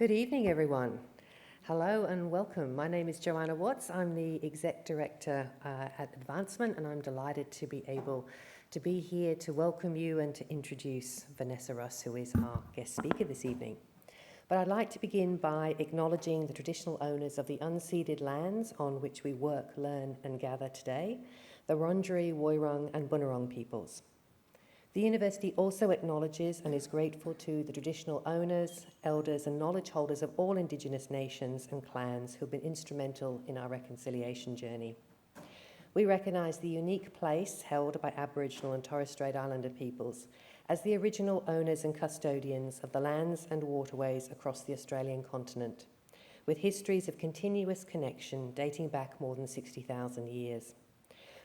Good evening, everyone. Hello and welcome. My name is Joanna Watts. I'm the Exec Director at Advancement, and I'm delighted to be able to be here to welcome you and to introduce Vanessa Russ, who is our guest speaker this evening. But I'd like to begin by acknowledging the traditional owners of the unceded lands on which we work, learn and gather today, the Wurundjeri, Woiwurrung and Bunurong peoples. The university also acknowledges and is grateful to the traditional owners, elders and knowledge holders of all Indigenous nations and clans who have been instrumental in our reconciliation journey. We recognise the unique place held by Aboriginal and Torres Strait Islander peoples as the original owners and custodians of the lands and waterways across the Australian continent, with histories of continuous connection dating back more than 60,000 years.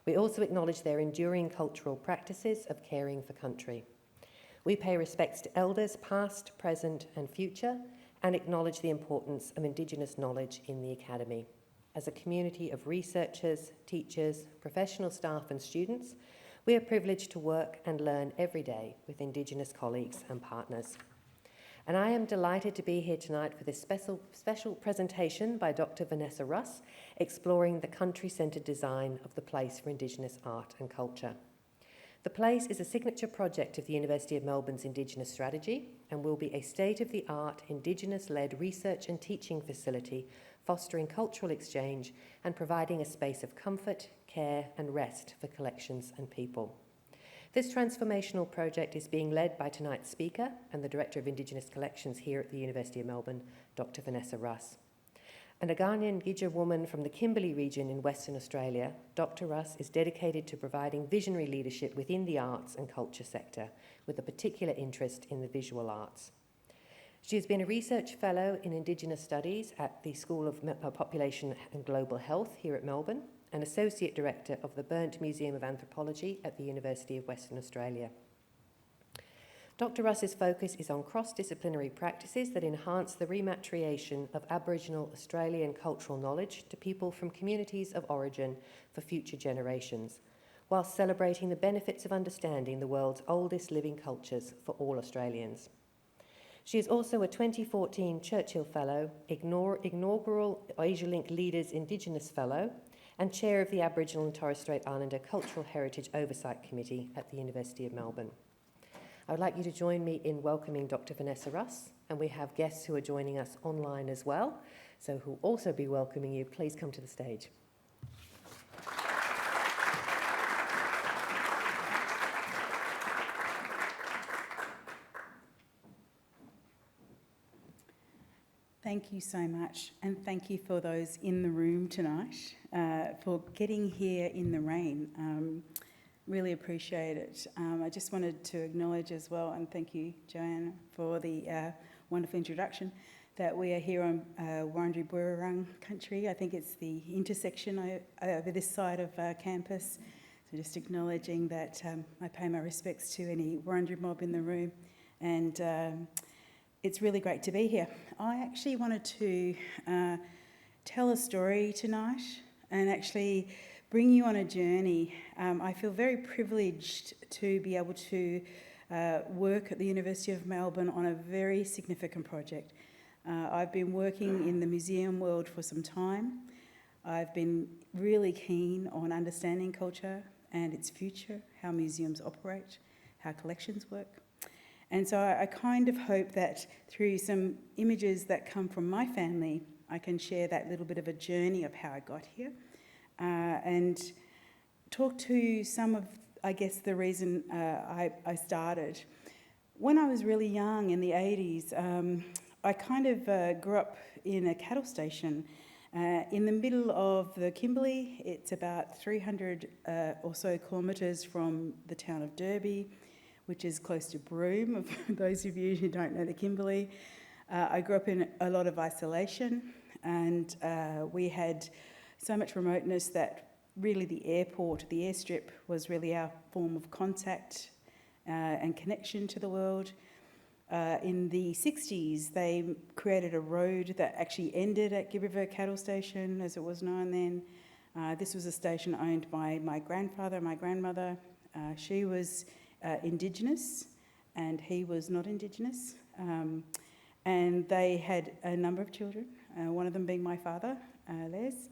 We also acknowledge their enduring cultural practices of caring for country. We pay respects to elders past, present and future, and acknowledge the importance of Indigenous knowledge in the Academy. As a community of researchers, teachers, professional staff and students, we are privileged to work and learn every day with Indigenous colleagues and partners. And I am delighted to be here tonight for this special presentation by Dr. Vanessa Russ, exploring the country-centred design of the place for Indigenous art and culture. The place is a signature project of the University of Melbourne's Indigenous strategy and will be a state-of-the-art Indigenous-led research and teaching facility, fostering cultural exchange and providing a space of comfort, care and rest for collections and people. This transformational project is being led by tonight's speaker and the Director of Indigenous Collections here at the University of Melbourne, Dr. Vanessa Russ. And a Ghanaian Gidja woman from the Kimberley region in Western Australia, Dr. Russ is dedicated to providing visionary leadership within the arts and culture sector, with a particular interest in the visual arts. She has been a research fellow in Indigenous Studies at the School of Population and Global Health here at Melbourne, and Associate Director of the Burnt Museum of Anthropology at the University of Western Australia. Dr. Russ's focus is on cross-disciplinary practices that enhance the repatriation of Aboriginal Australian cultural knowledge to people from communities of origin for future generations, whilst celebrating the benefits of understanding the world's oldest living cultures for all Australians. She is also a 2014 Churchill Fellow, inaugural AsiaLink Leaders Indigenous Fellow, and Chair of the Aboriginal and Torres Strait Islander Cultural Heritage Oversight Committee at the University of Melbourne. I would like you to join me in welcoming Dr. Vanessa Russ, and we have guests who are joining us online as well, so who will also be welcoming you. Please come to the stage. Thank you so much, and thank you for those in the room tonight for getting here in the rain. Really appreciate it. I just wanted to acknowledge as well, and thank you, Joanne, for the wonderful introduction, that we are here on Wurundjeri Woiwurrung country. I think it's the intersection over this side of campus. So just acknowledging that I pay my respects to any Wurundjeri mob in the room, and it's really great to be here. I actually wanted to tell a story tonight and actually bring you on a journey. I feel very privileged to be able to work at the University of Melbourne on a very significant project. I've been working in the museum world for some time. I've been really keen on understanding culture and its future, how museums operate, how collections work. And so I kind of hope that through some images that come from my family, I can share that little bit of a journey of how I got here and talk to some of, I guess, the reason I started. When I was really young in the 80s, I kind of grew up in a cattle station in the middle of the Kimberley. It's about 300 or so kilometres from the town of Derby, which is close to Broome, for those of you who don't know the Kimberley. I grew up in a lot of isolation, and we had so much remoteness that really the airport, the airstrip, was really our form of contact and connection to the world. In the 60s, they created a road that actually ended at Gibb River Cattle Station, as it was known then. This was a station owned by my grandfather and my grandmother. She was Indigenous, and he was not Indigenous. and they had a number of children, one of them being my father, Les.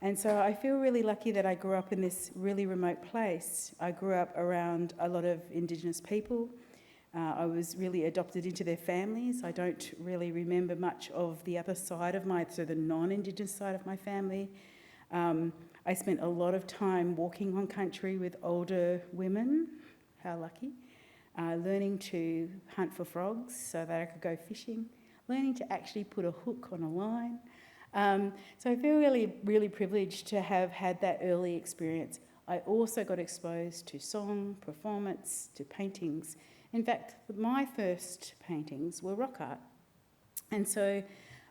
And so I feel really lucky that I grew up in this really remote place. I grew up around a lot of Indigenous people. I was really adopted into their families. I don't really remember much of the other side of so the non-Indigenous side of my family. I spent a lot of time walking on country with older women, how lucky, learning to hunt for frogs so that I could go fishing, learning to actually put a hook on a line. So I feel really, really privileged to have had that early experience. I also got exposed to song, performance, to paintings. In fact, my first paintings were rock art. And so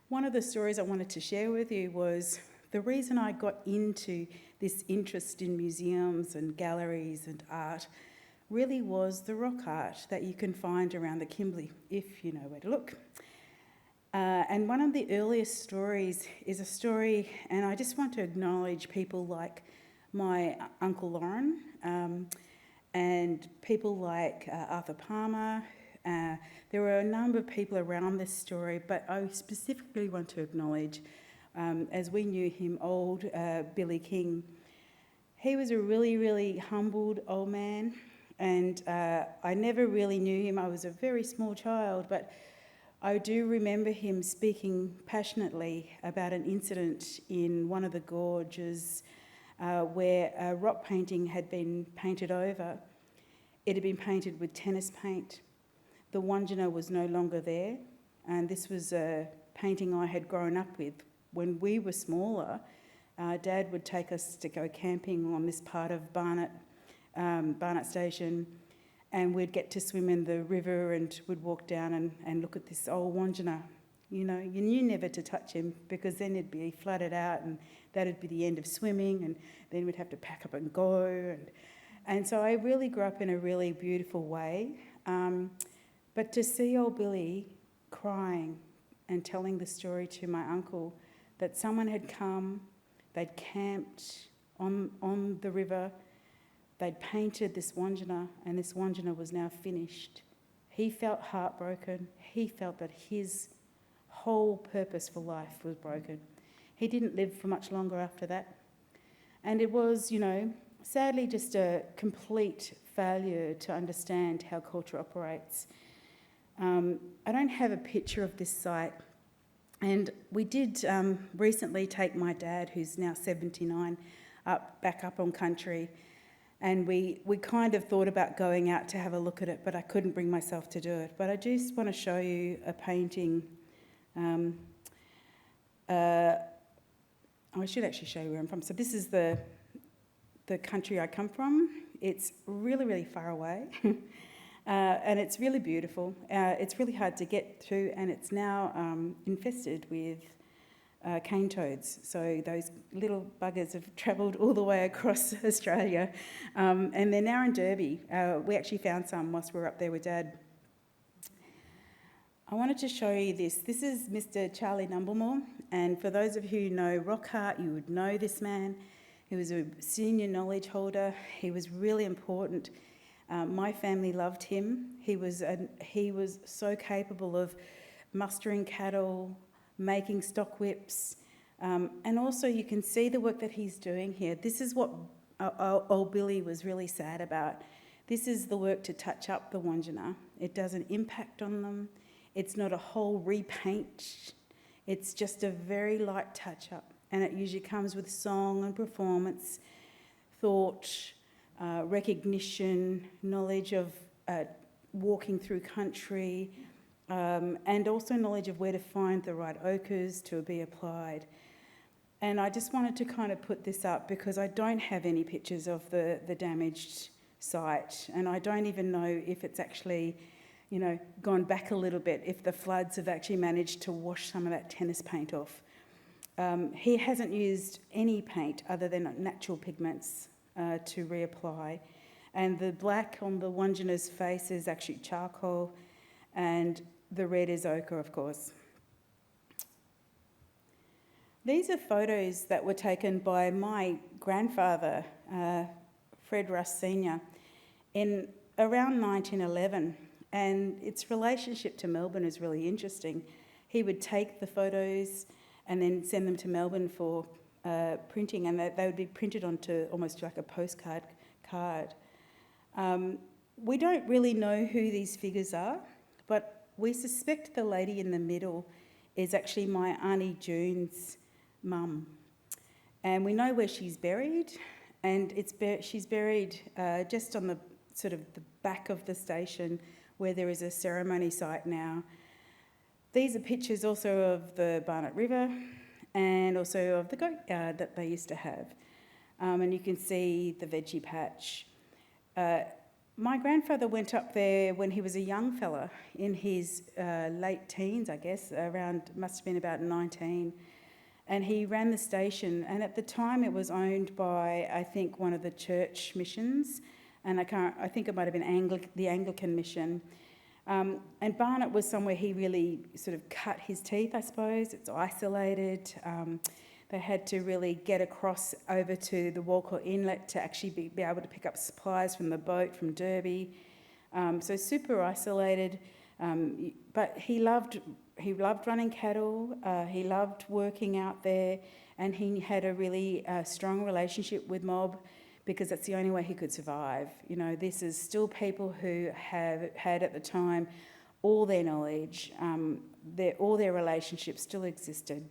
one of the stories I wanted to share with you was the reason I got into this interest in museums and galleries and art really was the rock art that you can find around the Kimberley, if you know where to look. And one of the earliest stories is a story, and I just want to acknowledge people like my Uncle Lauren and people like Arthur Palmer. There were a number of people around this story, but I specifically want to acknowledge, as we knew him, old Billy King. He was a really, really humbled old man, and I never really knew him. I was a very small child, but I do remember him speaking passionately about an incident in one of the gorges where a rock painting had been painted over. It had been painted with tennis paint. The Wandjina was no longer there, and this was a painting I had grown up with. When we were smaller, Dad would take us to go camping on this part of Barnett Station, and we'd get to swim in the river and would walk down and look at this old Wandjina. You know, you knew never to touch him because then it'd be flooded out and that'd be the end of swimming, and then we'd have to pack up and go. And so I really grew up in a really beautiful way. But to see old Billy crying and telling the story to my uncle that someone had come, they'd camped on the river, they'd painted this Wandjina, and this Wandjina was now finished. He felt heartbroken. He felt that his whole purpose for life was broken. He didn't live for much longer after that. And it was, sadly just a complete failure to understand how culture operates. I don't have a picture of this site. And we did recently take my dad, who's now 79, back up on country. And we kind of thought about going out to have a look at it, but I couldn't bring myself to do it. But I just want to show you a painting. I should actually show you where I'm from. So this is the country I come from. It's really, really far away. And it's really beautiful. It's really hard to get through, and it's now infested with cane toads. So those little buggers have travelled all the way across Australia, and they're now in Derby. We actually found some whilst we were up there with Dad. I wanted to show you this. This is Mr. Charlie Numblemore, and for those of you who know rock art, you would know this man. He was a senior knowledge holder. He was really important. My family loved him. He was so capable of mustering cattle, making stock whips, and also you can see the work that he's doing here. This is what old Billy was really sad about. This is the work to touch up the Wandjina. It doesn't impact on them. It's not a whole repaint. It's just a very light touch-up, and it usually comes with song and performance, thought, recognition, knowledge of walking through country, and also knowledge of where to find the right ochres to be applied. And I just wanted to kind of put this up because I don't have any pictures of the damaged site, and I don't even know if it's actually gone back a little bit, if the floods have actually managed to wash some of that tennis paint off. He hasn't used any paint other than natural pigments to reapply. And the black on the Wandjina's face is actually charcoal, and the red is ochre, of course. These are photos that were taken by my grandfather, Fred Russ Sr., in around 1911. And its relationship to Melbourne is really interesting. He would take the photos and then send them to Melbourne for printing, and they would be printed onto almost like a postcard card. We don't really know who these figures are, but we suspect the lady in the middle is actually my Auntie June's mum. And we know where she's buried, and she's buried just on the sort of the back of the station where there is a ceremony site now. These are pictures also of the Barnett River and also of the goat yard that they used to have. And you can see the veggie patch. My grandfather went up there when he was a young fella, in his late teens, I guess, must have been about 19. And he ran the station, and at the time it was owned by, I think, one of the church missions, and I think it might have been the Anglican mission. And Barnett was somewhere he really sort of cut his teeth, I suppose. It's isolated. They had to really get across over to the Walcott Inlet to actually be able to pick up supplies from the boat from Derby. So super isolated. But he loved running cattle. He loved working out there, and he had a really strong relationship with mob, because that's the only way he could survive. You know, this is still people who have had at the time all their knowledge, all their relationships still existed,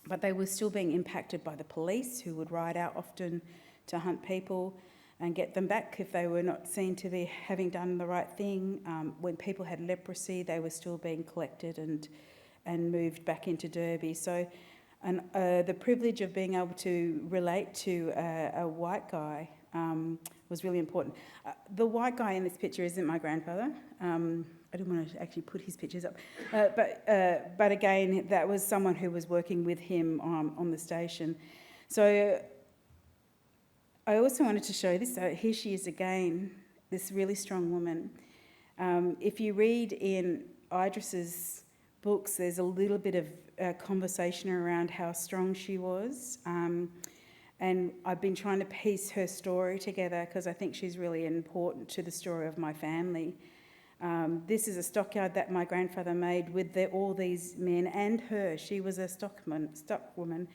but they were still being impacted by the police, who would ride out often to hunt people and get them back if they were not seen to be having done the right thing. When people had leprosy, they were still being collected and moved back into Derby. So the privilege of being able to relate to a white guy was really important. The white guy in this picture isn't my grandfather. I didn't want to actually put his pictures up. But again, that was someone who was working with him on the station. So I also wanted to show this. So here she is again, this really strong woman. If you read in Idris's books, there's a little bit of conversation around how strong she was. And I've been trying to piece her story together because I think she's really important to the story of my family. This is a stockyard that my grandfather made with all these men and her. She was a stock woman,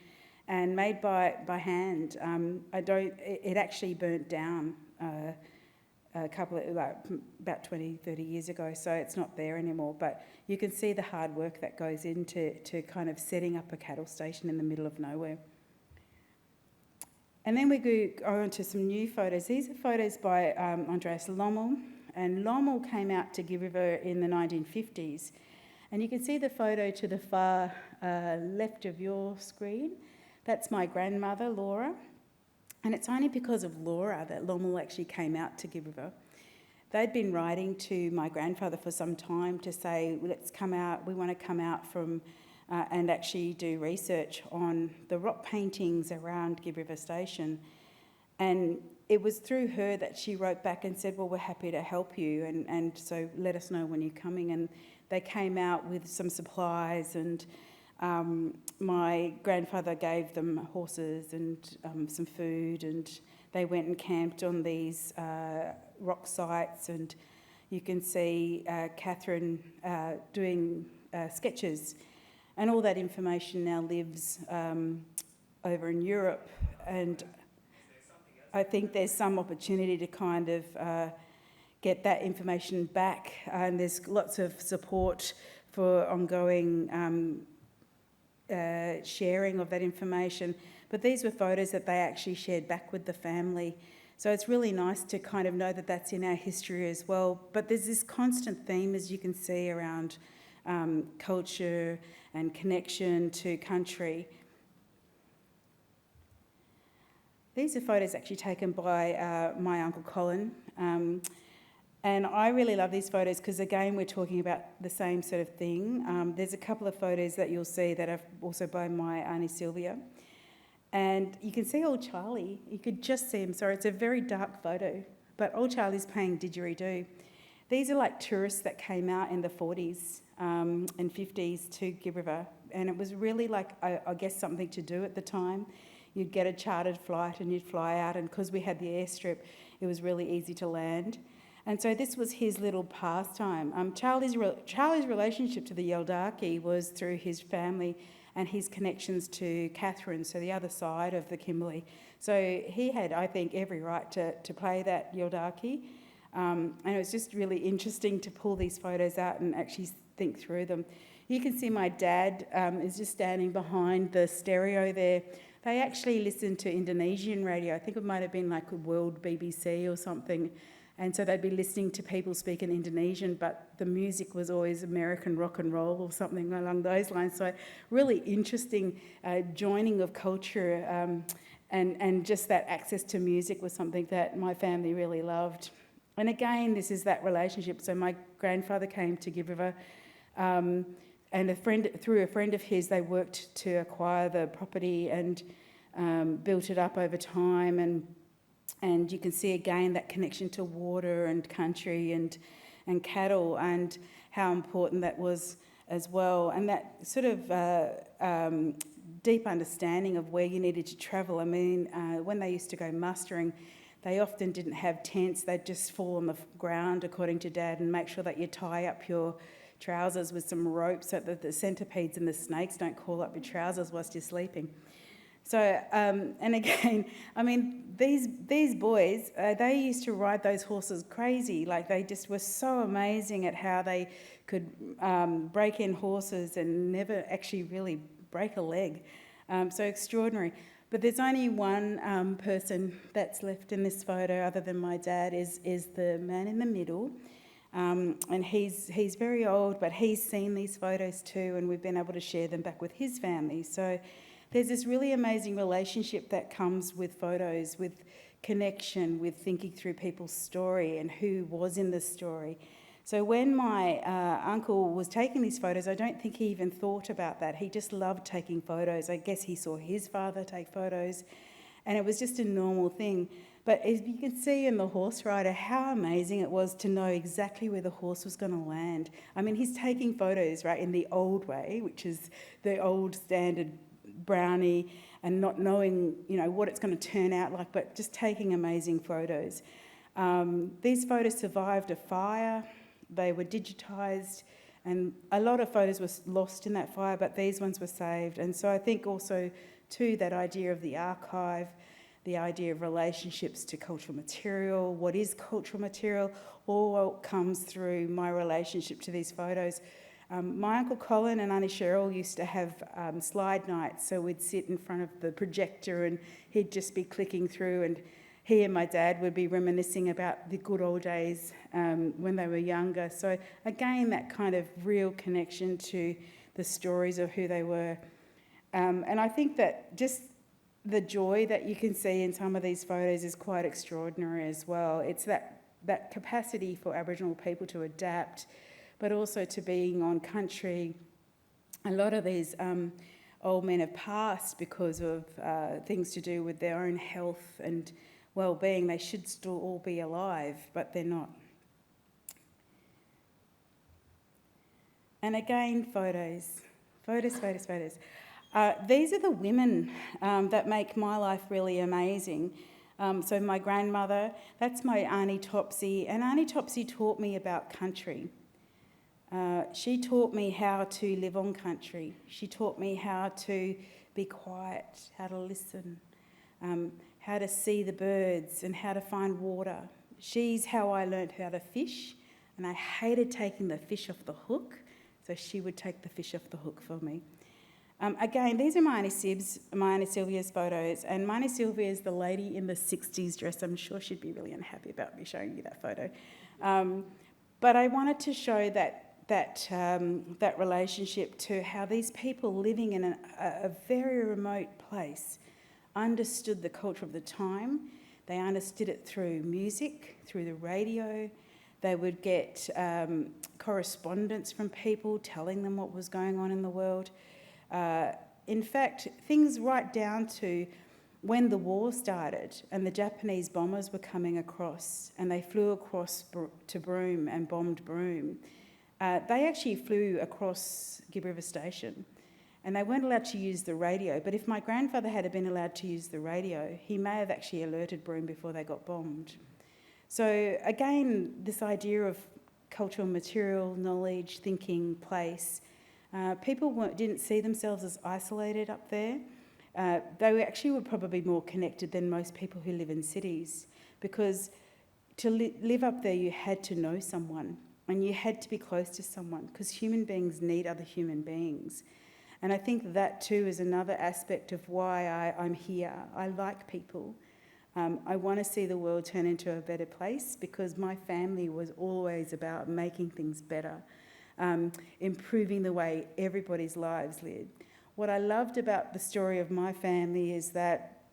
and made by hand. It actually burnt down about 20, 30 years ago, so it's not there anymore. But you can see the hard work that goes into kind of setting up a cattle station in the middle of nowhere. And then we go on to some new photos. These are photos by Andreas Lommel. And Lommel came out to Gibb River in the 1950s. And you can see the photo to the far left of your screen. That's my grandmother, Laura. And it's only because of Laura that Lommel actually came out to Gibb River. They'd been writing to my grandfather for some time to say, let's come out, we want to come out from and actually do research on the rock paintings around Gibb River Station. And it was through her that she wrote back and said, well, we're happy to help you, and so let us know when you're coming. And they came out with some supplies, and my grandfather gave them horses and some food, and they went and camped on these rock sites. And you can see Catherine doing sketches, and all that information now lives over in Europe. And I think there's some opportunity to kind of get that information back, and there's lots of support for ongoing sharing of that information. But these were photos that they actually shared back with the family. So it's really nice to kind of know that that's in our history as well. But there's this constant theme, as you can see, around culture and connection to country. These are photos actually taken by my Uncle Colin. And I really love these photos because, again, we're talking about the same sort of thing. There's a couple of photos that you'll see that are also by my Auntie Sylvia. And you can see old Charlie. You could just see him. Sorry, it's a very dark photo. But old Charlie's playing didgeridoo. These are like tourists that came out in the 40s and 50s to Gibb River. And it was really like, I guess, something to do at the time. You'd get a chartered flight and you'd fly out. And because we had the airstrip, it was really easy to land. And so this was his little pastime. Charlie's relationship to the Yaldarki was through his family and his connections to Catherine, so the other side of the Kimberley. So he had, I think, every right to play that Yaldarki. And it was just really interesting to pull these photos out and actually think through them. You can see my dad is just standing behind the stereo there. They actually listened to Indonesian radio. I think it might have been like a World BBC or something. And so they'd be listening to people speak in Indonesian, but the music was always American rock and roll or something along those lines. So really interesting joining of culture and just that access to music was something that my family really loved. And again, this is that relationship. So my grandfather came to Gibb River and through a friend of his, they worked to acquire the property and built it up over time. And you can see again that connection to water and country and cattle and how important that was as well. And that sort of deep understanding of where you needed to travel. I mean, when they used to go mustering, they often didn't have tents. They'd just fall on the ground, according to Dad, and make sure that you tie up your trousers with some rope so that the centipedes and the snakes don't crawl up your trousers whilst you're sleeping. So, and again, I mean, these boys, they used to ride those horses crazy. Like, they just were so amazing at how they could break in horses and never actually really break a leg. So extraordinary. But there's only one person that's left in this photo other than my dad is the man in the middle. And he's very old, but he's seen these photos too, and we've been able to share them back with his family. So there's this really amazing relationship that comes with photos, with connection, with thinking through people's story and who was in the story. So when my uncle was taking these photos, I don't think he even thought about that. He just loved taking photos. I guess he saw his father take photos, and it was just a normal thing. But as you can see in the horse rider, how amazing it was to know exactly where the horse was going to land. I mean, he's taking photos, right, in the old way, which is the old standard brownie, and not knowing, you know, what it's going to turn out like, but just taking amazing photos. These photos survived a fire. They were digitised, and a lot of photos were lost in that fire, but these ones were saved. And so I think also, too, that idea of the archive, the idea of relationships to cultural material, what is cultural material, all comes through my relationship to these photos. My Uncle Colin and Auntie Cheryl used to have slide nights, so we'd sit in front of the projector and he'd just be clicking through, and he and my dad would be reminiscing about the good old days when they were younger. So again, that kind of real connection to the stories of who they were. And I think that just the joy that you can see in some of these photos is quite extraordinary as well. It's that capacity for Aboriginal people to adapt, but also to being on country. A lot of these old men have passed because of things to do with their own health and well-being. They should still all be alive, but they're not. And again, photos. These are the women that make my life really amazing. So my grandmother, that's my Auntie Topsy, and Auntie Topsy taught me about country. She taught me how to live on country. She taught me how to be quiet, how to listen, how to see the birds and how to find water. She's how I learned how to fish, and I hated taking the fish off the hook, so she would take the fish off the hook for me. Again, these are my Auntie Sylvia's photos, and my Auntie Sylvia is the lady in the 60s dress. I'm sure she'd be really unhappy about me showing you that photo. But I wanted to show that relationship to how these people living in a very remote place understood the culture of the time. They understood it through music, through the radio. They would get correspondence from people telling them what was going on in the world. In fact, things right down to when the war started and the Japanese bombers were coming across and they flew across to Broome and bombed Broome, they actually flew across Gibb River Station and they weren't allowed to use the radio. But if my grandfather had been allowed to use the radio, he may have actually alerted Broome before they got bombed. So again, this idea of cultural material, knowledge, thinking, place, people didn't see themselves as isolated up there. They actually were probably more connected than most people who live in cities, because to live up there you had to know someone and you had to be close to someone, because human beings need other human beings. And I think that too is another aspect of why I'm here. I like people. I want to see the world turn into a better place, because my family was always about making things better, improving the way everybody's lives lived. What I loved about the story of my family is that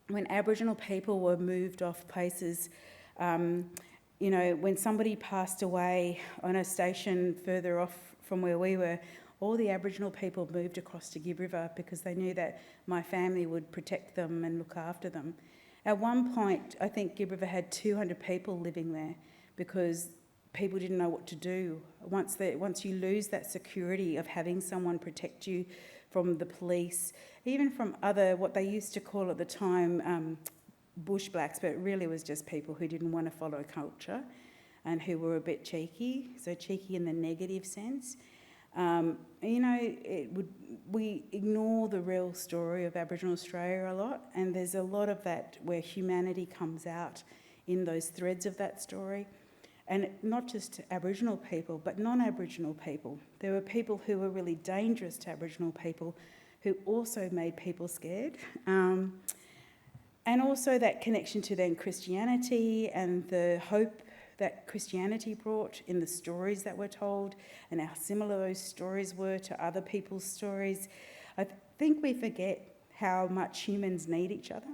when Aboriginal people were moved off places, when somebody passed away on a station further off from where we were, all the Aboriginal people moved across to Gibb River because they knew that my family would protect them and look after them. At one point, I think Gibb River had 200 people living there because people didn't know what to do. Once you lose that security of having someone protect you from the police, even from other, what they used to call at the time, bush blacks, but it really was just people who didn't want to follow culture and who were a bit cheeky, so cheeky in the negative sense. We ignore the real story of Aboriginal Australia a lot, and there's a lot of that where humanity comes out in those threads of that story. And not just Aboriginal people, but non-Aboriginal people. There were people who were really dangerous to Aboriginal people who also made people scared. And also that connection to then Christianity and the hope that Christianity brought in the stories that were told and how similar those stories were to other people's stories. I think we forget how much humans need each other.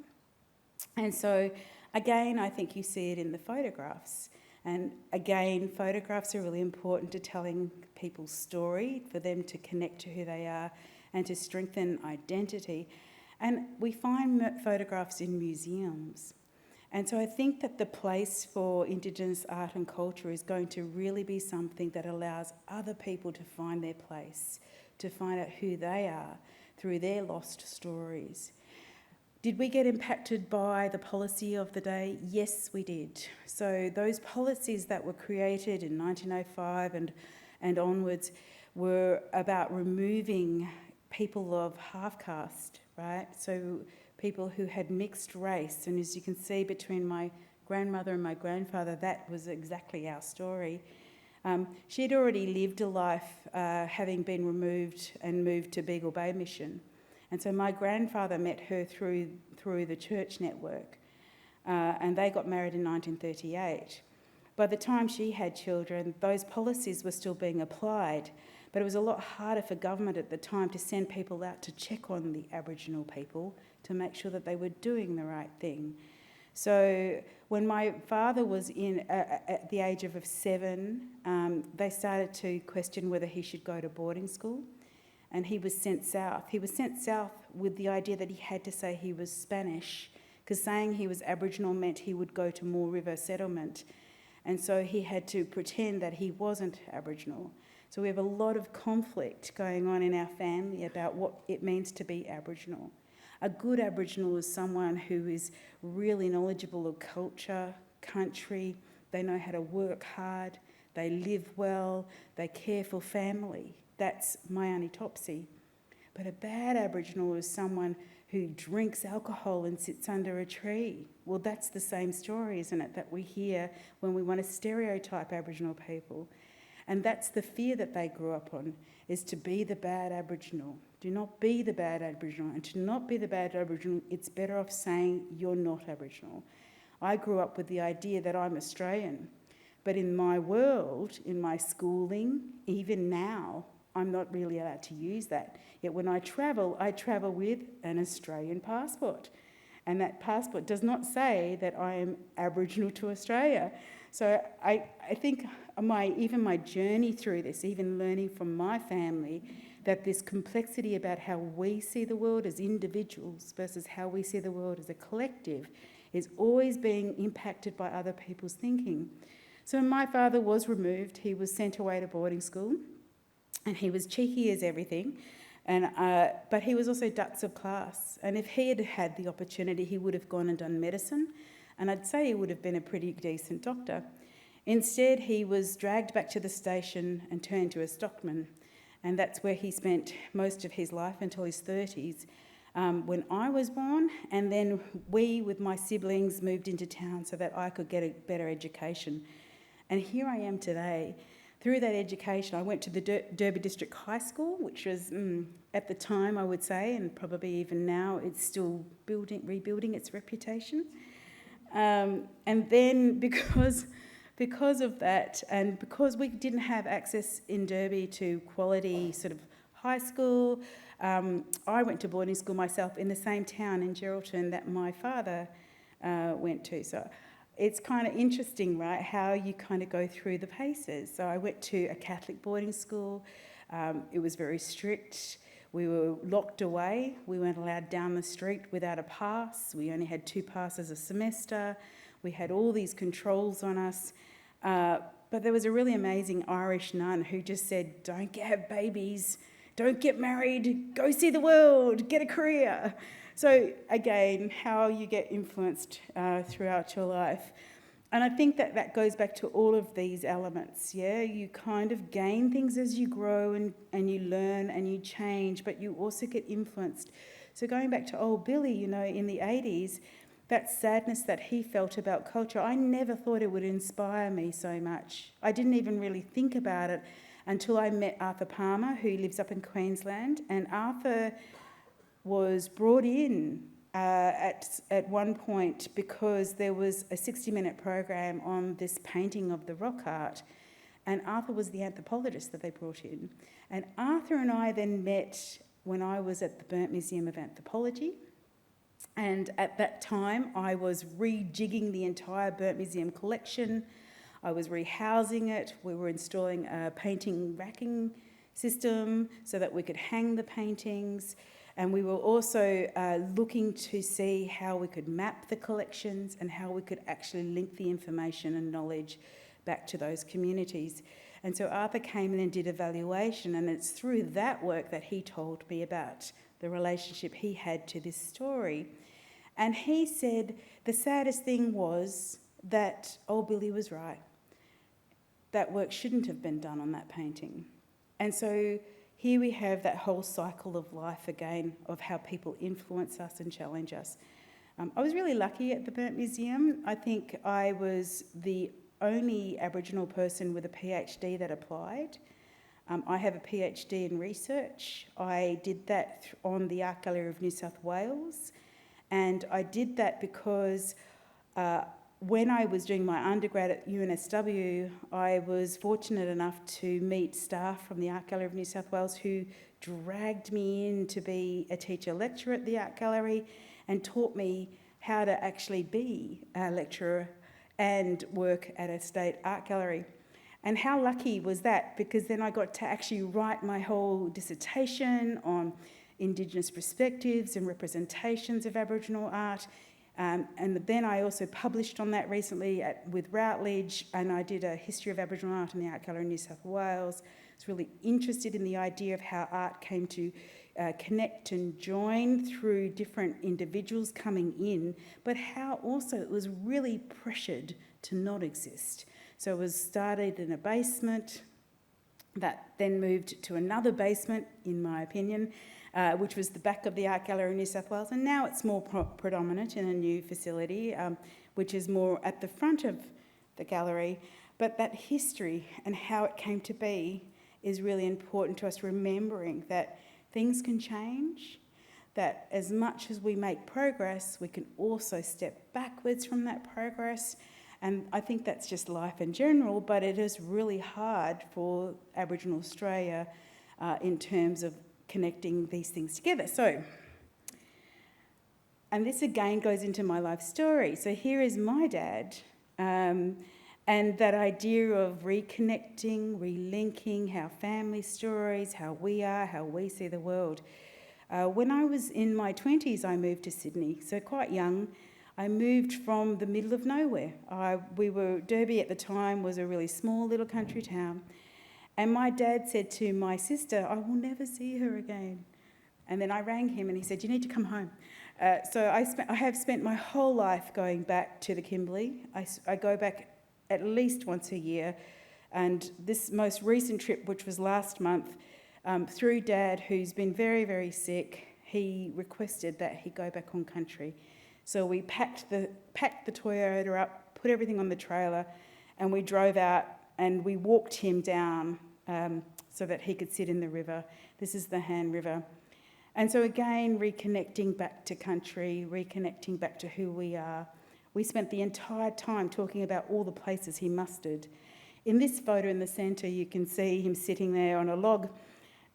And so, again, I think you see it in the photographs. And again, photographs are really important to telling people's story, for them to connect to who they are and to strengthen identity. And we find photographs in museums. And so I think that the place for Indigenous art and culture is going to really be something that allows other people to find their place, to find out who they are through their lost stories. Did we get impacted by the policy of the day? Yes, we did. So those policies that were created in 1905 and onwards were about removing people of half caste, right? So people who had mixed race. And as you can see between my grandmother and my grandfather, that was exactly our story. She had already lived a life having been removed and moved to Beagle Bay Mission. And so my grandfather met her through the church network, and they got married in 1938. By the time she had children, those policies were still being applied, but it was a lot harder for government at the time to send people out to check on the Aboriginal people to make sure that they were doing the right thing. So when my father was at the age of 7, they started to question whether he should go to boarding school. And he was sent south. He was sent south with the idea that he had to say he was Spanish, because saying he was Aboriginal meant he would go to Moore River settlement. And so he had to pretend that he wasn't Aboriginal. So we have a lot of conflict going on in our family about what it means to be Aboriginal. A good Aboriginal is someone who is really knowledgeable of culture, country, they know how to work hard, they live well, they care for family. That's my autopsy. But a bad Aboriginal is someone who drinks alcohol and sits under a tree. Well, that's the same story, isn't it, that we hear when we want to stereotype Aboriginal people. And that's the fear that they grew up on, is to be the bad Aboriginal. Do not be the bad Aboriginal. And to not be the bad Aboriginal, it's better off saying you're not Aboriginal. I grew up with the idea that I'm Australian. But in my world, in my schooling, even now, I'm not really allowed to use that. Yet when I travel with an Australian passport. And that passport does not say that I am Aboriginal to Australia. So I think my journey through this, even learning from my family, that this complexity about how we see the world as individuals versus how we see the world as a collective is always being impacted by other people's thinking. So when my father was removed, he was sent away to boarding school. And he was cheeky as everything, but he was also dutz of class. And if he had had the opportunity, he would have gone and done medicine. and I'd say he would have been a pretty decent doctor. Instead, he was dragged back to the station and turned to a stockman, and that's where he spent most of his life until his 30s. When I was born, and then we, with my siblings, moved into town so that I could get a better education. And here I am today. Through that education, I went to the Derby District High School, which was, at the time, I would say, and probably even now, it's still rebuilding its reputation. And then because of that, and because we didn't have access in Derby to quality sort of high school, I went to boarding school myself in the same town in Geraldton that my father went to. So it's kind of interesting, right, how you kind of go through the paces. So I went to a Catholic boarding school. It was very strict. We were locked away. We weren't allowed down the street without a pass. We only had 2 passes a semester. We had all these controls on us. But there was a really amazing Irish nun who just said, don't have babies, don't get married, go see the world, get a career. So again, how you get influenced throughout your life. And I think that goes back to all of these elements, yeah? You kind of gain things as you grow and you learn and you change, but you also get influenced. So going back to old Billy, you know, in the 80s, that sadness that he felt about culture, I never thought it would inspire me so much. I didn't even really think about it until I met Arthur Palmer, who lives up in Queensland. And Arthur was brought in at one point because there was a 60-minute program on this painting of the rock art. And Arthur was the anthropologist that they brought in. And Arthur and I then met when I was at the Burnt Museum of Anthropology. And at that time, I was rejigging the entire Burnt Museum collection. I was rehousing it. We were installing a painting racking system so that we could hang the paintings. And we were also looking to see how we could map the collections and how we could actually link the information and knowledge back to those communities. And so Arthur came in and did evaluation, and it's through that work that he told me about the relationship he had to this story. And he said the saddest thing was that old Billy was right. That work shouldn't have been done on that painting. And so here we have that whole cycle of life again, of how people influence us and challenge us. I was really lucky at the Burnt Museum. I think I was the only Aboriginal person with a PhD that applied. I have a PhD in research. I did that on the Art Gallery of New South Wales. And I did that because when I was doing my undergrad at UNSW, I was fortunate enough to meet staff from the Art Gallery of New South Wales who dragged me in to be a teacher lecturer at the Art Gallery and taught me how to actually be a lecturer and work at a state art gallery. And how lucky was that? Because then I got to actually write my whole dissertation on Indigenous perspectives and representations of Aboriginal art. And then I also published on that recently with Routledge, and I did a history of Aboriginal art in the Art Gallery in New South Wales. I was really interested in the idea of how art came to connect and join through different individuals coming in, but how also it was really pressured to not exist. So it was started in a basement, that then moved to another basement, in my opinion, which was the back of the Art Gallery in New South Wales, and now it's more predominant in a new facility, which is more at the front of the gallery. But that history and how it came to be is really important to us, remembering that things can change, that as much as we make progress, we can also step backwards from that progress. And I think that's just life in general, but it is really hard for Aboriginal Australia in terms of connecting these things together. So, and this again goes into my life story. So here is my dad, and that idea of reconnecting, relinking, how family stories, how we are, how we see the world. When I was in my 20s, I moved to Sydney, so quite young. I moved from the middle of nowhere. Derby at the time was a really small little country town. And my dad said to my sister, I will never see her again. And then I rang him and he said, you need to come home. So I have spent my whole life going back to the Kimberley. I go back at least once a year. And this most recent trip, which was last month, through Dad, who's been very, very sick, he requested that he go back on country. So we packed the Toyota up, put everything on the trailer, and we drove out and we walked him down so that he could sit in the river. This is the Han River. And so again, reconnecting back to country, reconnecting back to who we are. We spent the entire time talking about all the places he mustered. In this photo in the centre, you can see him sitting there on a log.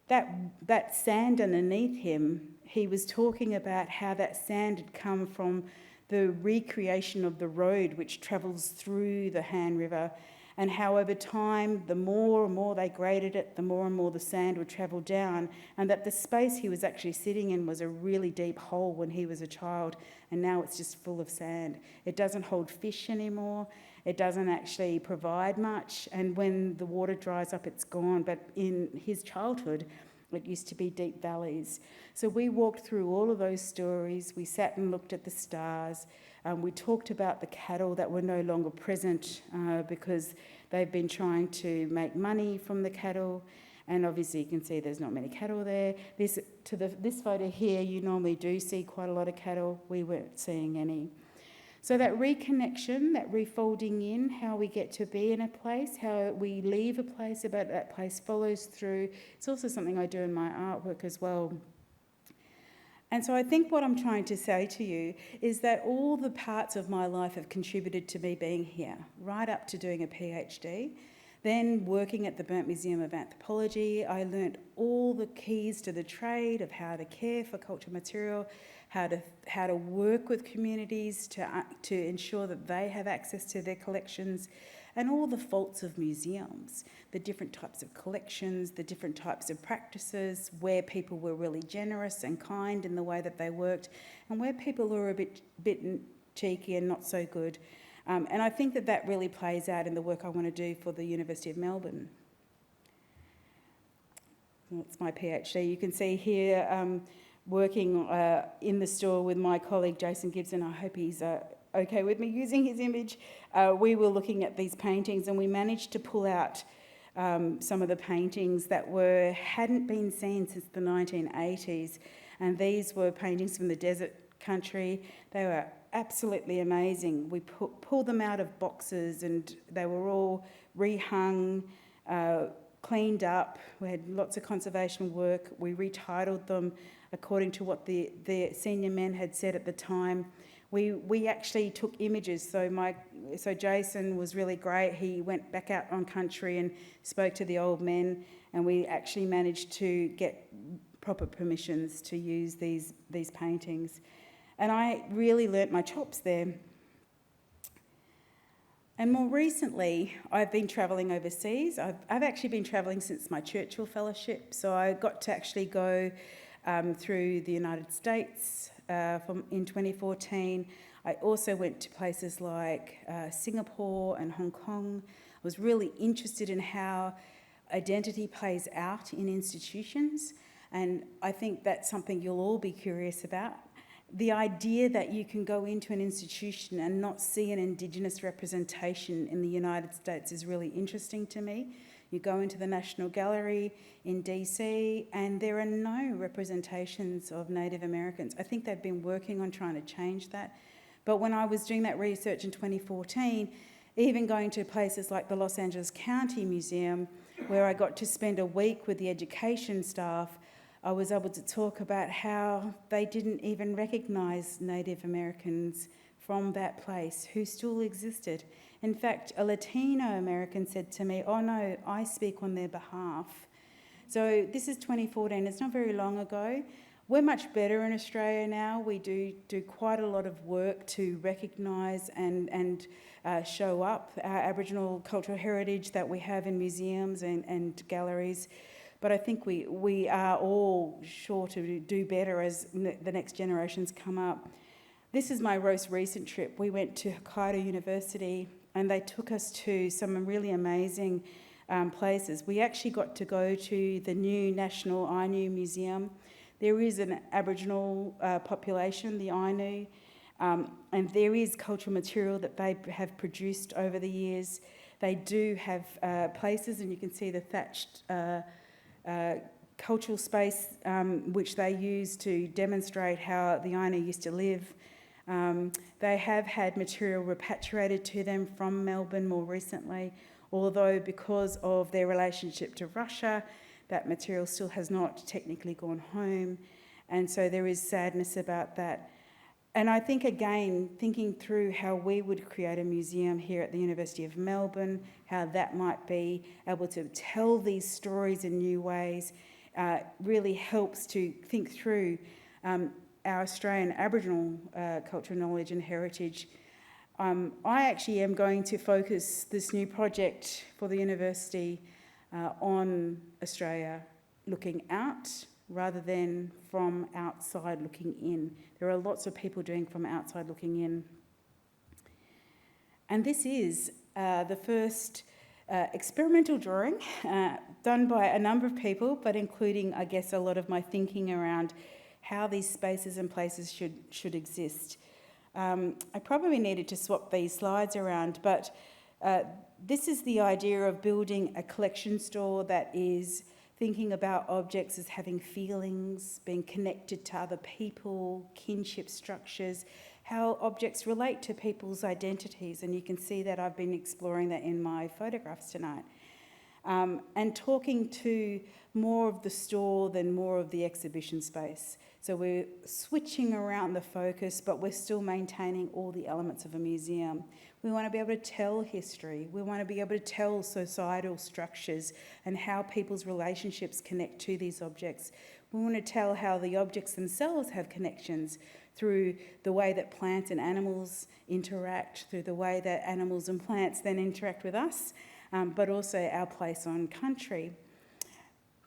That sand underneath him, he was talking about how that sand had come from the recreation of the road which travels through the Han River, and how over time, the more and more they graded it, the more and more the sand would travel down, and that the space he was actually sitting in was a really deep hole when he was a child, and now it's just full of sand. It doesn't hold fish anymore. It doesn't actually provide much, and when the water dries up, it's gone. But in his childhood, it used to be deep valleys. So we walked through all of those stories. We sat and looked at the stars. We talked about the cattle that were no longer present because they've been trying to make money from the cattle. And obviously you can see there's not many cattle there. This photo here, you normally do see quite a lot of cattle. We weren't seeing any. So that reconnection, that refolding in, how we get to be in a place, how we leave a place, about that place follows through. It's also something I do in my artwork as well. And so I think what I'm trying to say to you is that all the parts of my life have contributed to me being here, right up to doing a PhD. Then working at the Burnt Museum of Anthropology, I learnt all the keys to the trade of how to care for cultural material, how to work with communities to ensure that they have access to their collections, and all the faults of museums, the different types of collections, the different types of practices, where people were really generous and kind in the way that they worked, and where people were a bit cheeky and not so good. And I think that really plays out in the work I want to do for the University of Melbourne. That's my PhD. You can see here working in the store with my colleague Jason Gibson. I hope he's okay with me using his image. We were looking at these paintings and we managed to pull out some of the paintings that hadn't been seen since the 1980s. And these were paintings from the desert country. They were absolutely amazing. We pulled them out of boxes and they were all rehung, cleaned up. We had lots of conservation work. We retitled them according to what the senior men had said at the time. We actually took images. So Jason was really great. He went back out on country and spoke to the old men, and we actually managed to get proper permissions to use these paintings. And I really learnt my chops there. And more recently, I've been travelling overseas. I've actually been travelling since my Churchill Fellowship. So I got to actually go through the United States in 2014. I also went to places like Singapore and Hong Kong. I was really interested in how identity plays out in institutions. And I think that's something you'll all be curious about. The idea that you can go into an institution and not see an Indigenous representation in the United States is really interesting to me. You go into the National Gallery in DC and there are no representations of Native Americans. I think they've been working on trying to change that. But when I was doing that research in 2014, even going to places like the Los Angeles County Museum, where I got to spend a week with the education staff, I was able to talk about how they didn't even recognise Native Americans from that place who still existed. In fact, a Latino American said to me, "Oh no, I speak on their behalf." So this is 2014, it's not very long ago. We're much better in Australia now. We do quite a lot of work to recognise and show up our Aboriginal cultural heritage that we have in museums and galleries. But I think we are all sure to do better as the next generations come up. This is my most recent trip. We went to Hokkaido University and they took us to some really amazing places. We actually got to go to the new National Ainu Museum. There is an Aboriginal population, the Ainu, and there is cultural material that they have produced over the years. They do have places, and you can see the thatched cultural space which they use to demonstrate how the Ainu used to live. They have had material repatriated to them from Melbourne more recently, although because of their relationship to Russia, that material still has not technically gone home, and so there is sadness about that. And I think, again, thinking through how we would create a museum here at the University of Melbourne, how that might be able to tell these stories in new ways, really helps to think through our Australian Aboriginal cultural knowledge and heritage. I actually am going to focus this new project for the university on Australia looking out rather than from outside looking in. There are lots of people doing from outside looking in. And this is the first experimental drawing done by a number of people, but including, I guess, a lot of my thinking around how these spaces and places should exist. I probably needed to swap these slides around, but this is the idea of building a collection store that is thinking about objects as having feelings, being connected to other people, kinship structures, how objects relate to people's identities. And you can see that I've been exploring that in my photographs tonight. And talking to more of the store than more of the exhibition space. So we're switching around the focus, but we're still maintaining all the elements of a museum. We want to be able to tell history. We want to be able to tell societal structures and how people's relationships connect to these objects. We want to tell how the objects themselves have connections through the way that plants and animals interact, through the way that animals and plants then interact with us, but also our place on country.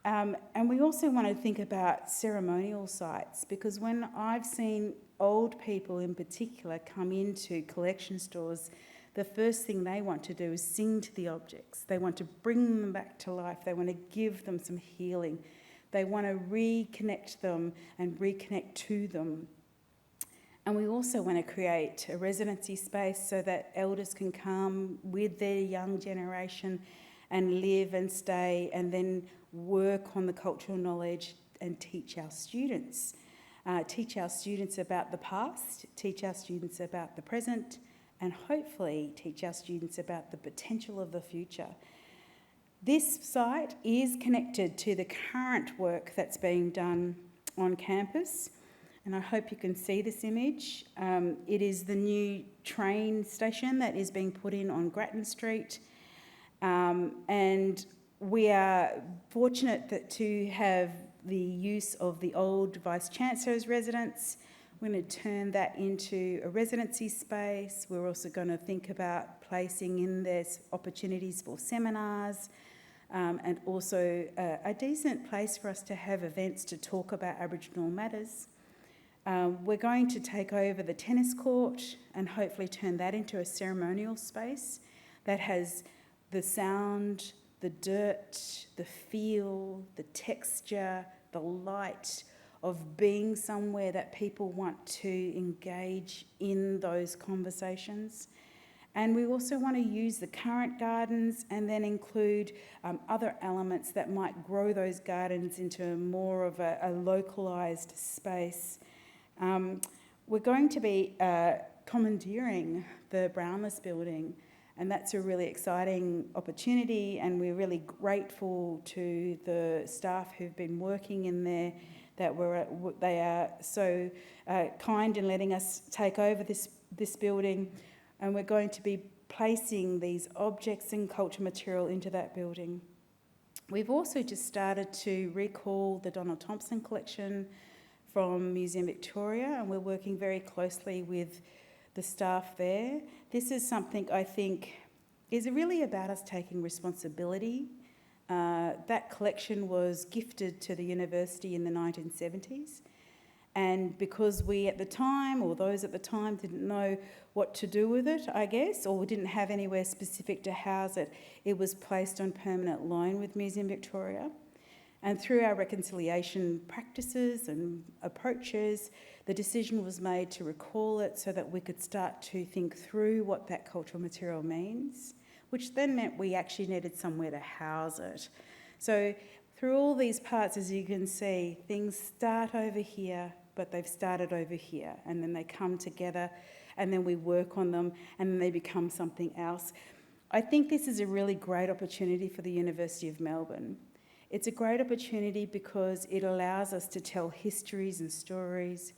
And we also want to think about ceremonial sites, because when I've seen old people in particular come into collection stores, the first thing they want to do is sing to the objects. They want to bring them back to life. They want to give them some healing. They want to reconnect them and reconnect to them. And we also want to create a residency space so that elders can come with their young generation and live and stay and then work on the cultural knowledge and teach our students. Teach our students about the past, teach our students about the present, and hopefully teach our students about the potential of the future. This site is connected to the current work that's being done on campus, and I hope you can see this image. It is the new train station that is being put in on Grattan Street, and we are fortunate to have the use of the old Vice-Chancellor's residence. We're going to turn that into a residency space. We're also going to think about placing in there opportunities for seminars, and also a decent place for us to have events to talk about Aboriginal matters. We're going to take over the tennis court and hopefully turn that into a ceremonial space that has the sound, the dirt, the feel, the texture, the light of being somewhere that people want to engage in those conversations. And we also want to use the current gardens and then include other elements that might grow those gardens into more of a localised space. We're going to be commandeering the Brownless building, and that's a really exciting opportunity, and we're really grateful to the staff who've been working in there, that they are so kind in letting us take over this building, and we're going to be placing these objects and cultural material into that building. We've also just started to recall the Donald Thompson collection from Museum Victoria, and we're working very closely with the staff there. This is something I think is really about us taking responsibility. That collection was gifted to the university in the 1970s, and because we at the time, or those at the time, didn't know what to do with it, I guess, or didn't have anywhere specific to house it, it was placed on permanent loan with Museum Victoria. And through our reconciliation practices and approaches, the decision was made to recall it so that we could start to think through what that cultural material means, which then meant we actually needed somewhere to house it. So through all these parts, as you can see, things start over here, but they've started over here, and then they come together, and then we work on them, and then they become something else. I think this is a really great opportunity for the University of Melbourne. It's a great opportunity because it allows us to tell histories and stories.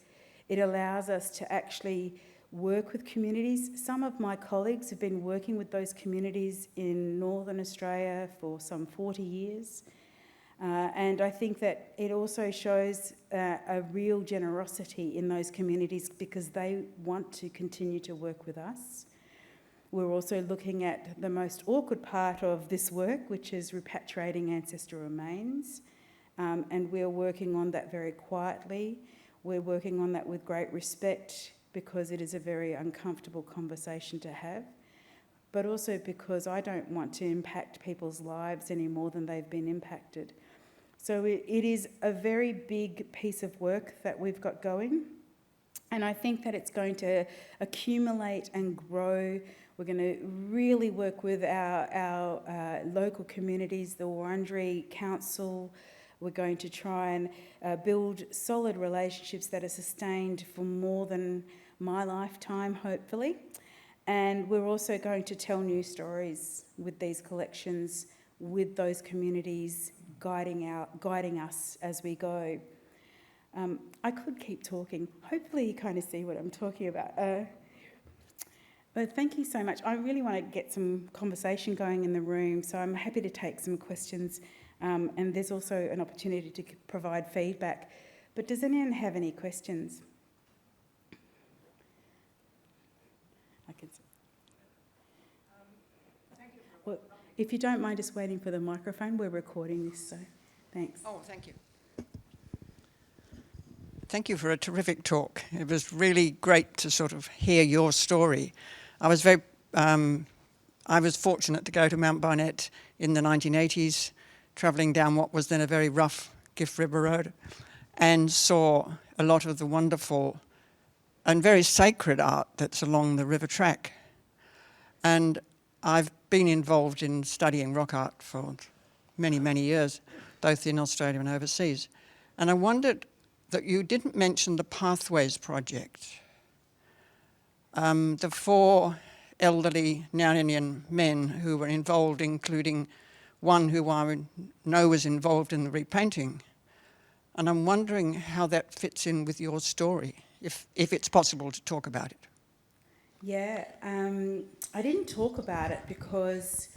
It allows us to actually work with communities. Some of my colleagues have been working with those communities in Northern Australia for some 40 years. And I think that it also shows a real generosity in those communities because they want to continue to work with us. We're also looking at the most awkward part of this work, which is repatriating ancestral remains. And we're working on that very quietly. We're working on that with great respect because it is a very uncomfortable conversation to have, but also because I don't want to impact people's lives any more than they've been impacted. So it is a very big piece of work that we've got going, and I think that it's going to accumulate and grow. We're going to really work with our local communities, the Wurundjeri Council. We're going to try and build solid relationships that are sustained for more than my lifetime, hopefully. And we're also going to tell new stories with these collections, with those communities guiding us as we go. I could keep talking. Hopefully you kind of see what I'm talking about. But thank you so much. I really want to get some conversation going in the room, so I'm happy to take some questions. And there's also an opportunity to provide feedback. But does anyone have any questions? I can see. Well, if you don't mind just waiting for the microphone, we're recording this, so thanks. Oh, thank you. Thank you for a terrific talk. It was really great to sort of hear your story. I was fortunate to go to Mount Barnett in the 1980s, travelling down what was then a very rough Gift River Road, and saw a lot of the wonderful and very sacred art that's along the river track. And I've been involved in studying rock art for many, many years, both in Australia and overseas. And I wondered that you didn't mention the Pathways Project. The 4 elderly Narinian men who were involved, including one who I know was involved in the repainting. And I'm wondering how that fits in with your story, if it's possible to talk about it. Yeah, I didn't talk about it because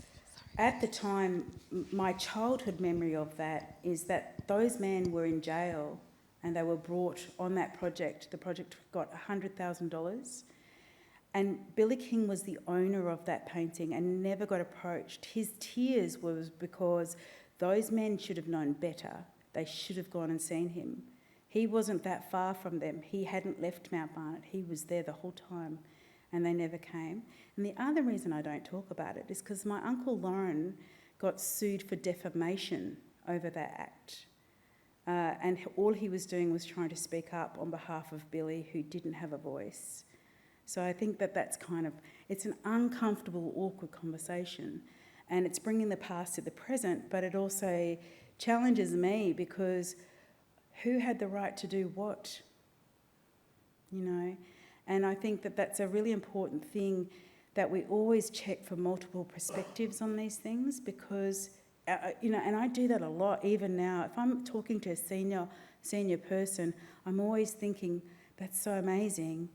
at the time, my childhood memory of that is that those men were in jail and they were brought on that project. The project got $100,000. And Billy King was the owner of that painting and never got approached. His tears was because those men should have known better. They should have gone and seen him. He wasn't that far from them. He hadn't left Mount Barnett. He was there the whole time, and they never came. And the other reason I don't talk about it is because my uncle Lauren got sued for defamation over that act. And all he was doing was trying to speak up on behalf of Billy, who didn't have a voice. So I think that that's it's an uncomfortable, awkward conversation, and it's bringing the past to the present, but it also challenges me because who had the right to do what? You know? And I think that that's a really important thing, that we always check for multiple perspectives on these things because, and I do that a lot even now. If I'm talking to a senior person, I'm always thinking, that's so amazing.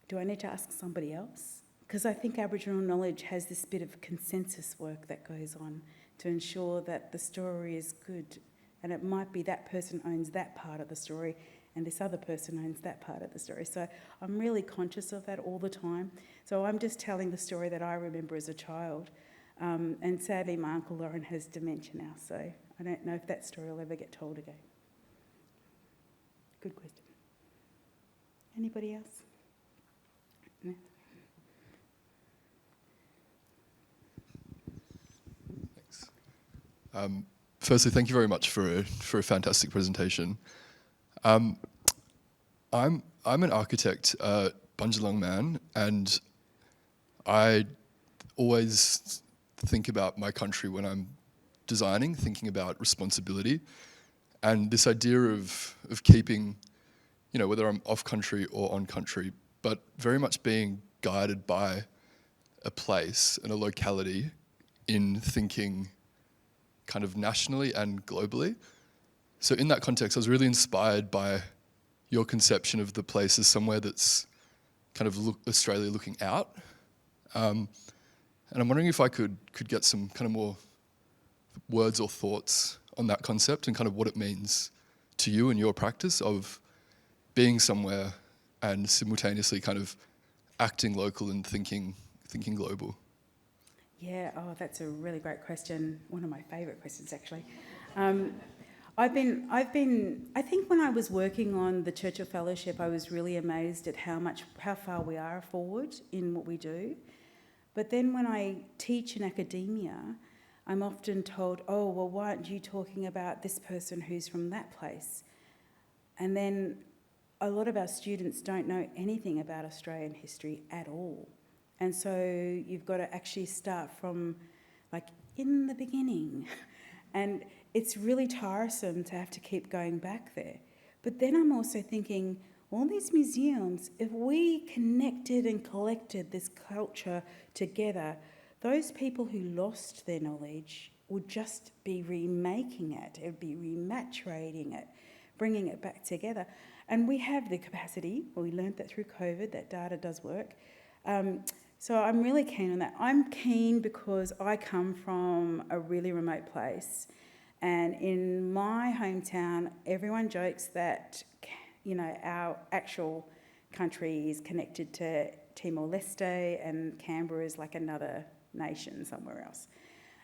Do I need to ask somebody else? Because I think Aboriginal knowledge has this bit of consensus work that goes on to ensure that the story is good. And it might be that person owns that part of the story and this other person owns that part of the story. So I'm really conscious of that all the time. So I'm just telling the story that I remember as a child. And sadly, my Uncle Lauren has dementia now, so I don't know if that story will ever get told again. Good question. Anybody else? No? Thanks. Firstly, thank you very much for a fantastic presentation. I'm an architect, Bundjalung man, and I always think about my country when I'm designing, thinking about responsibility, and this idea of keeping, whether I'm off country or on country, but very much being guided by a place and a locality in thinking kind of nationally and globally. So in that context, I was really inspired by your conception of the place as somewhere that's kind of Australia looking out. And I'm wondering if I could get some kind of more words or thoughts on that concept and kind of what it means to you and your practice of being somewhere and simultaneously kind of acting local and thinking global. Yeah, that's a really great question. One of my favourite questions, actually. I think when I was working on the Churchill Fellowship, I was really amazed at how far we are forward in what we do. But then when I teach in academia, I'm often told, oh, well, why aren't you talking about this person who's from that place? And then a lot of our students don't know anything about Australian history at all. And so you've got to actually start from, like, in the beginning. And it's really tiresome to have to keep going back there. But then I'm also thinking, all these museums, if we connected and collected this culture together, those people who lost their knowledge would just be remaking it. It would be rematurating it, bringing it back together. And we have the capacity. Well, we learned that through COVID, that data does work. So I'm really keen on that. I'm keen because I come from a really remote place. And in my hometown, everyone jokes that, our actual country is connected to Timor-Leste and Canberra is like another nation somewhere else.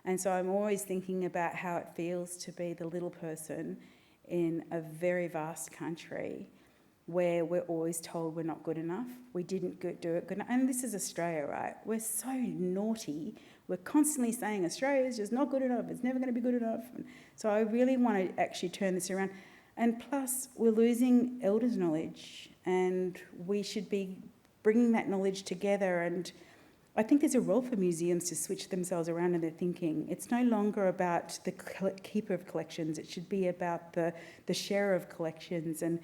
And so I'm always thinking about how it feels to be the little person in a very vast country where we're always told we're not good enough, we didn't do it good enough. And this is Australia, right? We're so naughty. We're constantly saying Australia's just not good enough, it's never going to be good enough. And so I really want to actually turn this around. And plus, we're losing elders' knowledge, and we should be bringing that knowledge together. And I think there's a role for museums to switch themselves around in their thinking. It's no longer about the keeper of collections, it should be about the sharer of collections. And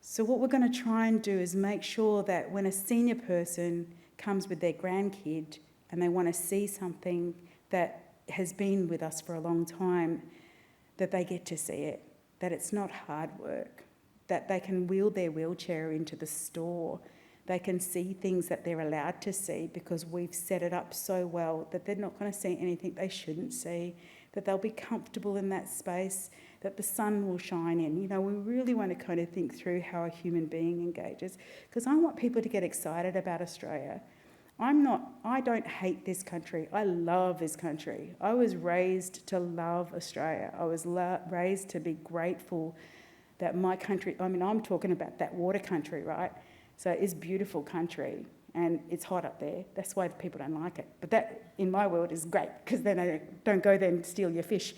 so what we're going to try and do is make sure that when a senior person comes with their grandkid and they want to see something that has been with us for a long time, that they get to see it, that it's not hard work, that they can wheel their wheelchair into the store, they can see things that they're allowed to see because we've set it up so well that they're not going to see anything they shouldn't see, that they'll be comfortable in that space, that the sun will shine in. We really want to kind of think through how a human being engages, because I want people to get excited about Australia. I don't hate this country. I love this country. I was raised to love Australia. I was raised to be grateful that my country, I'm talking about that water country, right? So it's beautiful country and it's hot up there. That's why people don't like it. But that, in my world, is great because then they don't go there and steal your fish.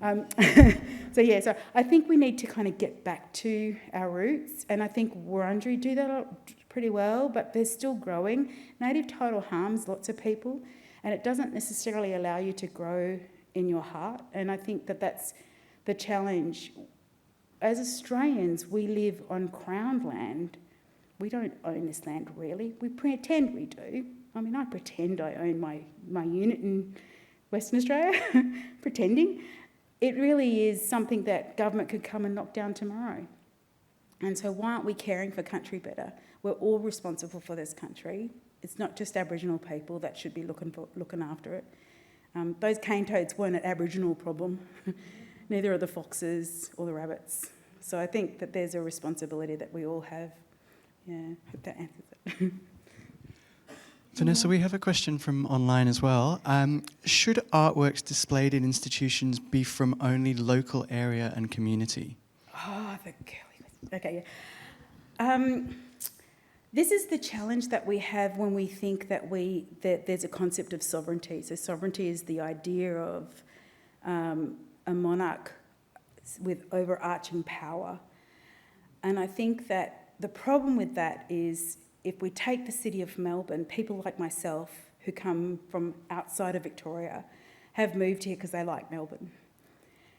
So I think we need to kind of get back to our roots, and I think Wurundjeri do that pretty well, but they're still growing. Native title harms lots of people, and it doesn't necessarily allow you to grow in your heart, and I think that that's the challenge. As Australians, we live on Crown land. We don't own this land really. We pretend we do. I pretend I own my unit in Western Australia, pretending. It really is something that government could come and knock down tomorrow. And so why aren't we caring for country better? We're all responsible for this country. It's not just Aboriginal people that should be looking after it. Those cane toads weren't an Aboriginal problem. Neither are the foxes or the rabbits. So I think that there's a responsibility that we all have. Yeah, hope that answers it. Vanessa, we have a question from online as well. Should artworks displayed in institutions be from only local area and community? Oh, the curly question. Okay, yeah. This is the challenge that we have when we think that there's a concept of sovereignty. So sovereignty is the idea of a monarch with overarching power. And I think that the problem with that is if we take the city of Melbourne, people like myself who come from outside of Victoria have moved here because they like Melbourne.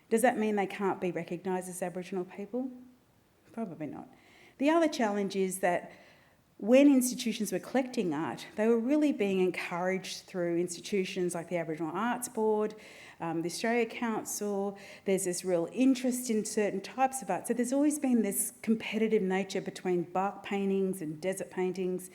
Does that mean they can't be recognised as Aboriginal people? Probably not. The other challenge is that when institutions were collecting art, they were really being encouraged through institutions like the Aboriginal Arts Board, the Australia Council. There's this real interest in certain types of art. So there's always been this competitive nature between bark paintings and desert paintings.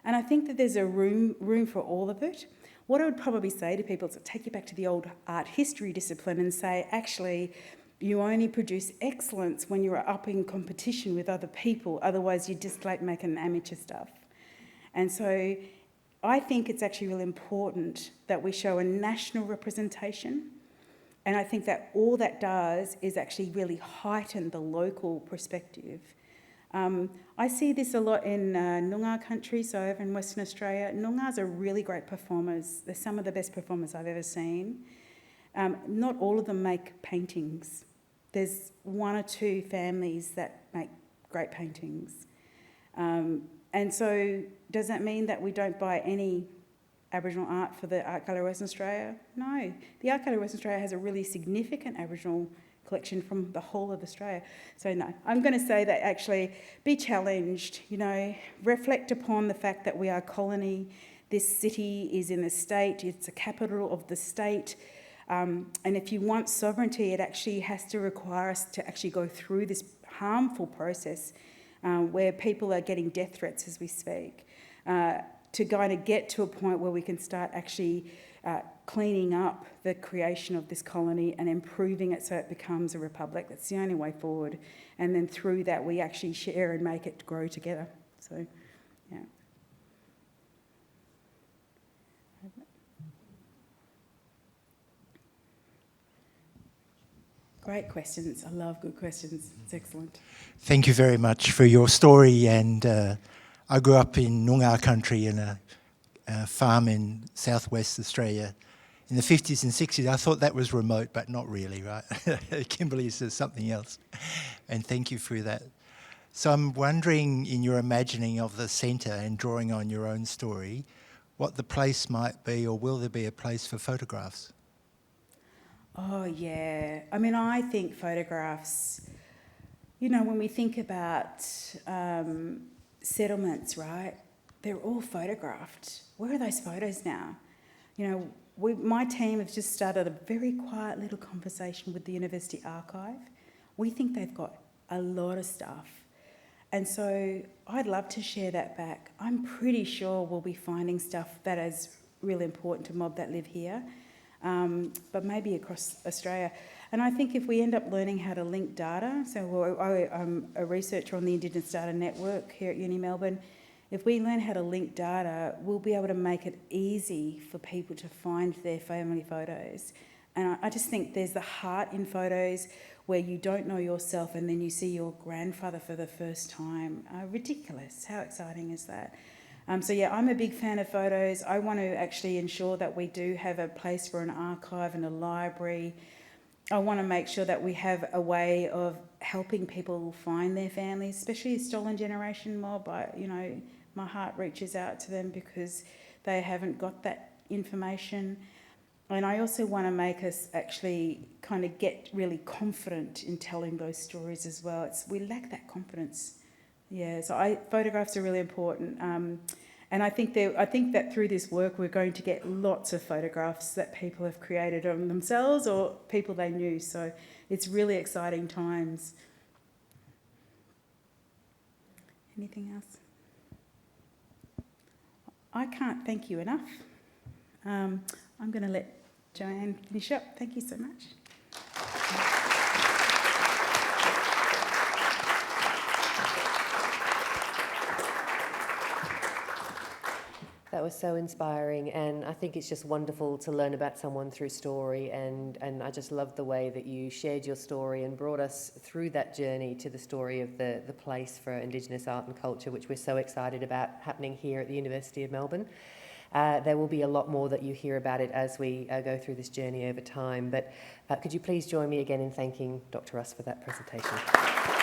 And I think that there's a room for all of it. What I would probably say to people is to take you back to the old art history discipline and say, actually, you only produce excellence when you're up in competition with other people. Otherwise, you just like making amateur stuff. And so I think it's actually really important that we show a national representation. And I think that all that does is actually really heighten the local perspective. I see this a lot in Noongar country, so over in Western Australia. Noongars are really great performers. They're some of the best performers I've ever seen. Not all of them make paintings. There's one or two families that make great paintings. And so does that mean that we don't buy any Aboriginal art for the Art Gallery Western Australia? No. The Art Gallery Western Australia has a really significant Aboriginal collection from the whole of Australia. So no, I'm going to say that actually be challenged, reflect upon the fact that we are a colony. This city is in the state, it's a capital of the state. And if you want sovereignty, it actually has to require us to actually go through this harmful process where people are getting death threats as we speak, to kind of get to a point where we can start actually cleaning up the creation of this colony and improving it so it becomes a republic. That's the only way forward. And then through that, we actually share and make it grow together. So, yeah. Great questions. I love good questions. It's excellent. Thank you very much for your story. And I grew up in Noongar country in a farm in southwest Australia in the 50s and 60s. I thought that was remote, but not really, right? Kimberley says something else. And thank you for that. So I'm wondering, in your imagining of the centre and drawing on your own story, what the place might be, or will there be a place for photographs? Oh, yeah. I mean, I think photographs, when we think about settlements, right, they're all photographed. Where are those photos now? My team have just started a very quiet little conversation with the University Archive. We think they've got a lot of stuff. And so I'd love to share that back. I'm pretty sure we'll be finding stuff that is really important to mob that live here. But maybe across Australia. And I think if we end up learning how to link data, so I'm a researcher on the Indigenous Data Network here at Uni Melbourne, if we learn how to link data, we'll be able to make it easy for people to find their family photos. And I just think there's the heart in photos where you don't know yourself and then you see your grandfather for the first time. Ridiculous. How exciting is that? So yeah, I'm a big fan of photos. I want to actually ensure that we do have a place for an archive and a library. I want to make sure that we have a way of helping people find their families, especially a stolen generation mob. My heart reaches out to them because they haven't got that information. And I also want to make us actually kind of get really confident in telling those stories as well. We lack that confidence. Yeah, so photographs are really important. And I think that through this work we're going to get lots of photographs that people have created on themselves or people they knew. So it's really exciting times. Anything else? I can't thank you enough. I'm going to let Joanne finish up. Thank you so much. That was so inspiring, and I think it's just wonderful to learn about someone through story, and I just love the way that you shared your story and brought us through that journey to the story of the place for Indigenous art and culture, which we're so excited about happening here at the University of Melbourne. There will be a lot more that you hear about it as we go through this journey over time. But could you please join me again in thanking Dr. Russ for that presentation?